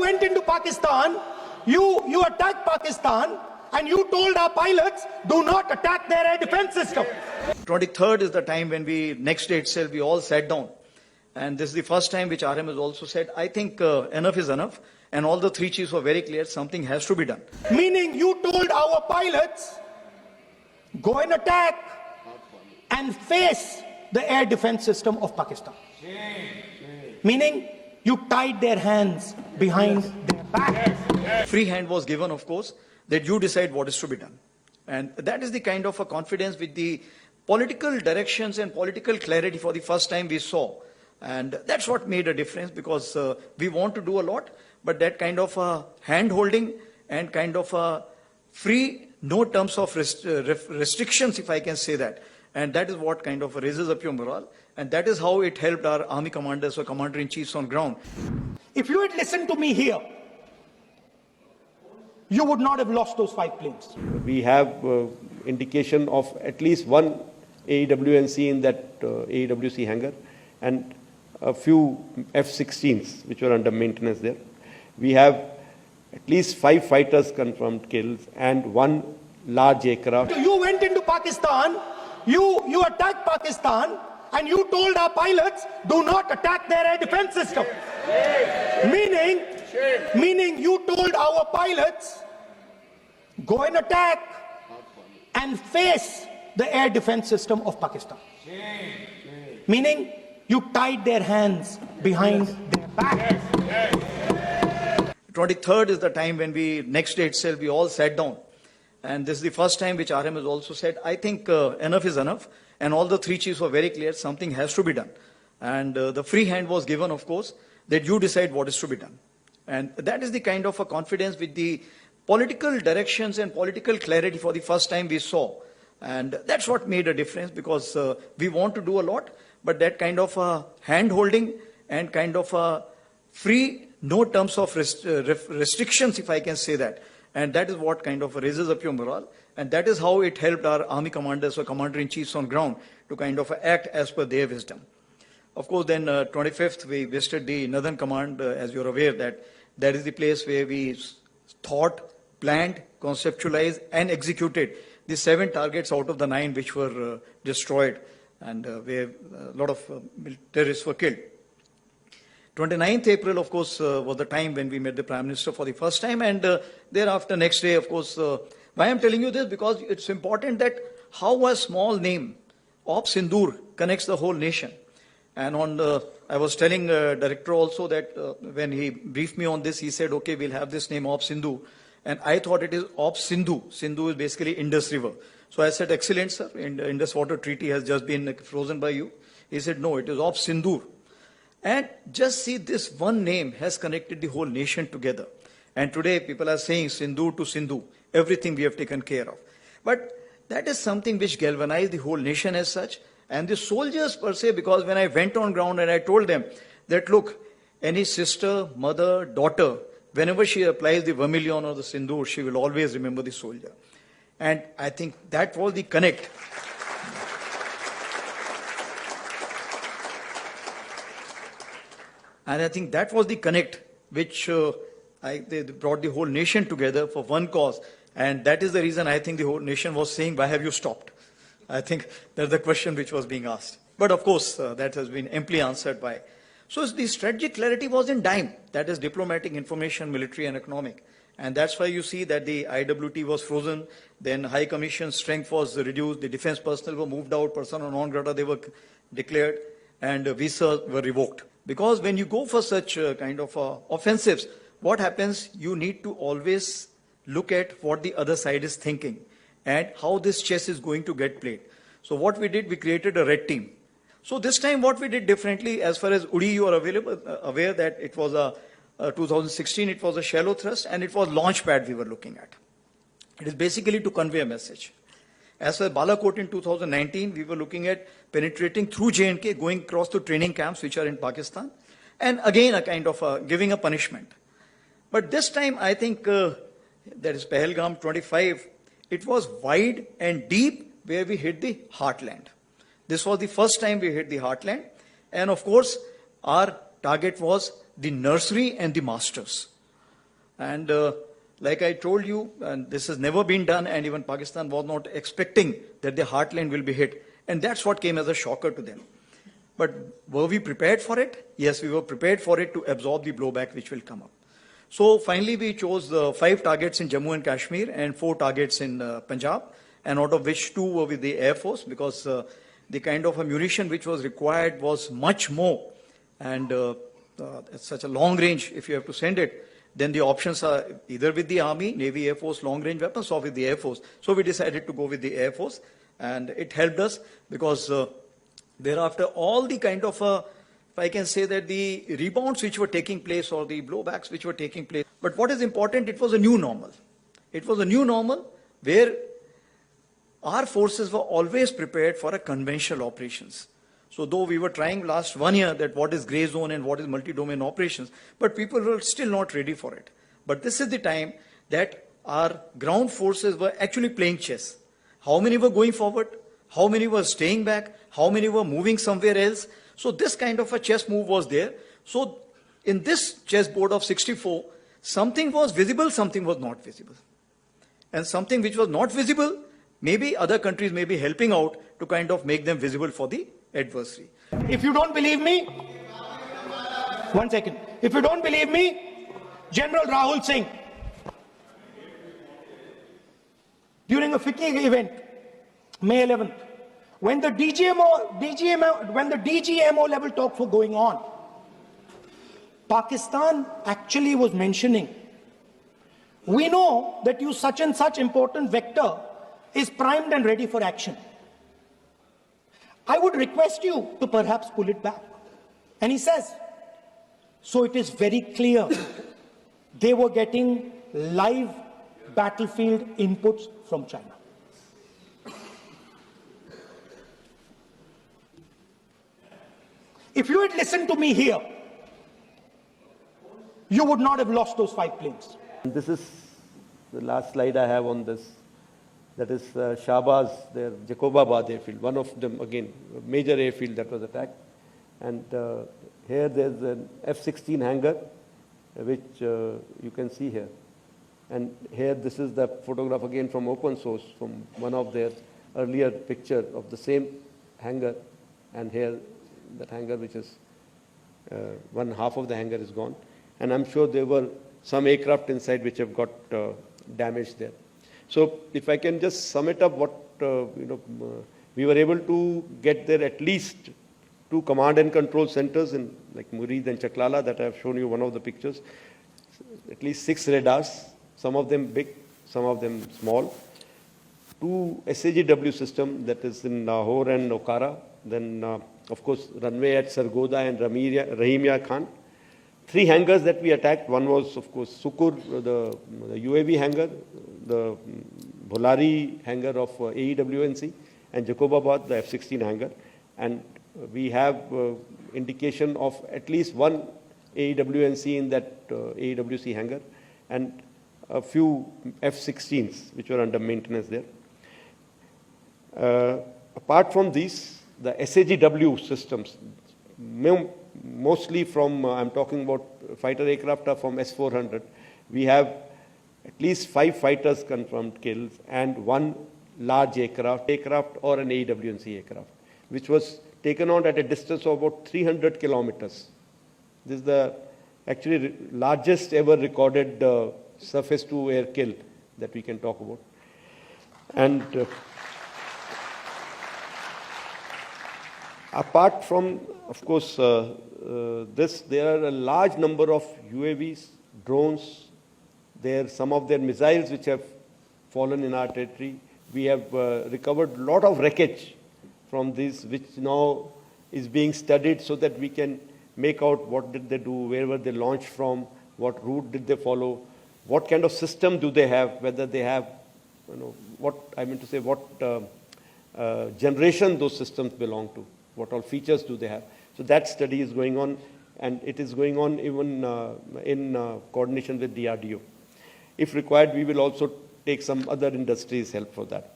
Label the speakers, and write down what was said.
Speaker 1: went into Pakistan, you attacked Pakistan, and you told our pilots, do not attack their air defense system.
Speaker 2: 23rd is the time when next day itself, we all sat down. And this is the first time which RM has also said, I think enough is enough. And all the three chiefs were very clear, something has to be done.
Speaker 1: Meaning you told our pilots, go and attack and face the air defense system of Pakistan. Meaning you tied their hands behind their back.
Speaker 2: Free hand was given, of course, that you decide what is to be done. And that is the kind of a confidence with the political directions and political clarity for the first time we saw. And that's what made a difference, because we want to do a lot, but that kind of hand holding and kind of free, no terms of restrictions, if I can say that. And that is what kind of raises up your morale. And that is how it helped our army commanders or commander-in-chiefs on ground.
Speaker 1: If you had listened to me here, you would not have lost those 5 planes.
Speaker 3: We have indication of at least one AEWNC in that AEWC hangar and a few F-16s which were under maintenance there. We have at least 5 fighters confirmed kills and 1 large aircraft.
Speaker 1: You went into Pakistan, you attacked Pakistan, and you told our pilots, do not attack their air defense system. Meaning you told our pilots, go and attack and face the air defense system of Pakistan. Meaning you tied their hands behind their back.
Speaker 2: 23rd is the time when next day itself, we all sat down. And this is the first time which RM has also said, I think enough is enough. And all the three chiefs were very clear, something has to be done. And the free hand was given, of course, that you decide what is to be done. And that is the kind of a confidence with the political directions and political clarity for the first time we saw. And that's what made a difference, because we want to do a lot, but that kind of hand holding and kind of free, no terms of restrictions, if I can say that. And that is what kind of raises up your morale. And that is how it helped our army commanders or commander-in-chiefs on ground to kind of act as per their wisdom. Of course, then 25th, we visited the Northern Command, as you're aware, that is the place where we thought, planned, conceptualized, and executed the 7 targets out of the 9 which were destroyed, and where a lot of terrorists were killed. 29th April, of course, was the time when we met the Prime Minister for the first time, and thereafter, next day, of course, why I'm telling you this? Because it's important that how a small name of Sindoor connects the whole nation. And I was telling director also that when he briefed me on this, he said, okay, we'll have this name of Sindhu. And I thought it is Op Sindhu. Sindhu is basically Indus River. So I said, excellent, sir. Indus Water Treaty has just been frozen by you. He said, no, it is Op Sindoor. And just see, this one name has connected the whole nation together. And today people are saying Sindoor to Sindhu, everything we have taken care of. But that is something which galvanized the whole nation as such. And the soldiers per se, because when I went on ground and I told them that, look, any sister, mother, daughter, whenever she applies the vermilion or the Sindoor, she will always remember the soldier. And I think that was the connect. And I think that was the connect which they brought the whole nation together for one cause. And that is the reason I think the whole nation was saying, why have you stopped? I think that's the question which was being asked. But of course, that has been amply answered by. So the strategic clarity was in dime. That is diplomatic, information, military and economic. And that's why you see that the IWT was frozen. Then High Commission strength was reduced. The defense personnel were moved out. Persona non grata, they were declared. And visas were revoked. Because when you go for such kind of offensives, what happens? You need to always look at what the other side is thinking and how this chess is going to get played. So what we did, we created a red team. So this time what we did differently, as far as Uri, you are aware that it was 2016, it was a shallow thrust and it was launch pad we were looking at. It is basically to convey a message. As for Balakot in 2019, we were looking at penetrating through J&K, going across to training camps which are in Pakistan, and again a kind of giving a punishment. But this time I think that is Pahalgam 25, it was wide and deep where we hit the heartland. This was the first time we hit the heartland. And of course, our target was the nursery and the masters. And like I told you, and this has never been done, and even Pakistan was not expecting that the heartland will be hit. And that's what came as a shocker to them. But were we prepared for it? Yes, we were prepared for it to absorb the blowback which will come up. So finally, we chose 5 targets in Jammu and Kashmir and 4 targets in Punjab, and out of which 2 were with the Air Force, because the kind of ammunition which was required was much more. And at such a long range, if you have to send it, then the options are either with the Army, Navy, Air Force, long-range weapons, or with the Air Force. So we decided to go with the Air Force, and it helped us because thereafter all the kind of, if I can say that the rebounds which were taking place or the blowbacks which were taking place, but what is important, it was a new normal. It was a new normal where our forces were always prepared for a conventional operations. So though we were trying last 1 year that what is gray zone and what is multi-domain operations, but people were still not ready for it. But this is the time that our ground forces were actually playing chess. How many were going forward? How many were staying back? How many were moving somewhere else? So this kind of a chess move was there. So in this chessboard of 64, something was visible, something was not visible. And something which was not visible, maybe other countries may be helping out to kind of make them visible for the adversary.
Speaker 1: If you don't believe me, 1 second. If you don't believe me, General Rahul Singh, during a FICCI event, May 11th, when the DGMO level talks were going on, Pakistan actually was mentioning, we know that you such and such important vector is primed and ready for action. I would request you to perhaps pull it back. And he says, so it is very clear they were getting live battlefield inputs from China. If you had listened to me here, you would not have lost those 5 planes.
Speaker 3: This is the last slide I have on this. That is Shahbaz, their Jacobabad airfield, one of them, again, a major airfield that was attacked. And here there's an F-16 hangar, which you can see here. And here, this is the photograph again from open source, from one of their earlier picture of the same hangar. And here, that hangar, which is one half of the hangar is gone. And I'm sure there were some aircraft inside which have got damaged there. So if I can just sum it up, what we were able to get there at least 2 command and control centers in like Murid and Chaklala that I have shown you one of the pictures. At least 6 radars, some of them big, some of them small. 2 SAGW system that is in Lahore and Okara. Then of course runway at Sargodha and Rahimia Khan. 3 hangars that we attacked. One was, of course, Sukur, the UAV hangar, the Bholari hangar of AEWNC, and Jacobabad, the F-16 hangar. And we have indication of at least 1 AEWNC in that AEWC hangar, and a few F-16s which were under maintenance there. Apart from these, the SAGW systems, mostly from, I'm talking about fighter aircraft are from S-400. We have at least 5 fighters confirmed kills and 1 large aircraft or an AWNC aircraft, which was taken on at a distance of about 300 kilometers. This is the actually largest ever recorded surface-to-air kill that we can talk about. And apart from, of course, this, there are a large number of UAVs, drones. There are some of their missiles which have fallen in our territory. We have recovered a lot of wreckage from these, which now is being studied so that we can make out what did they do, where were they launched from, what route did they follow, what kind of system do they have, whether they have, what I mean to say, what generation those systems belong to, what all features do they have. So that study is going on, and it is going on even in coordination with DRDO. If required, we will also take some other industries' help for that.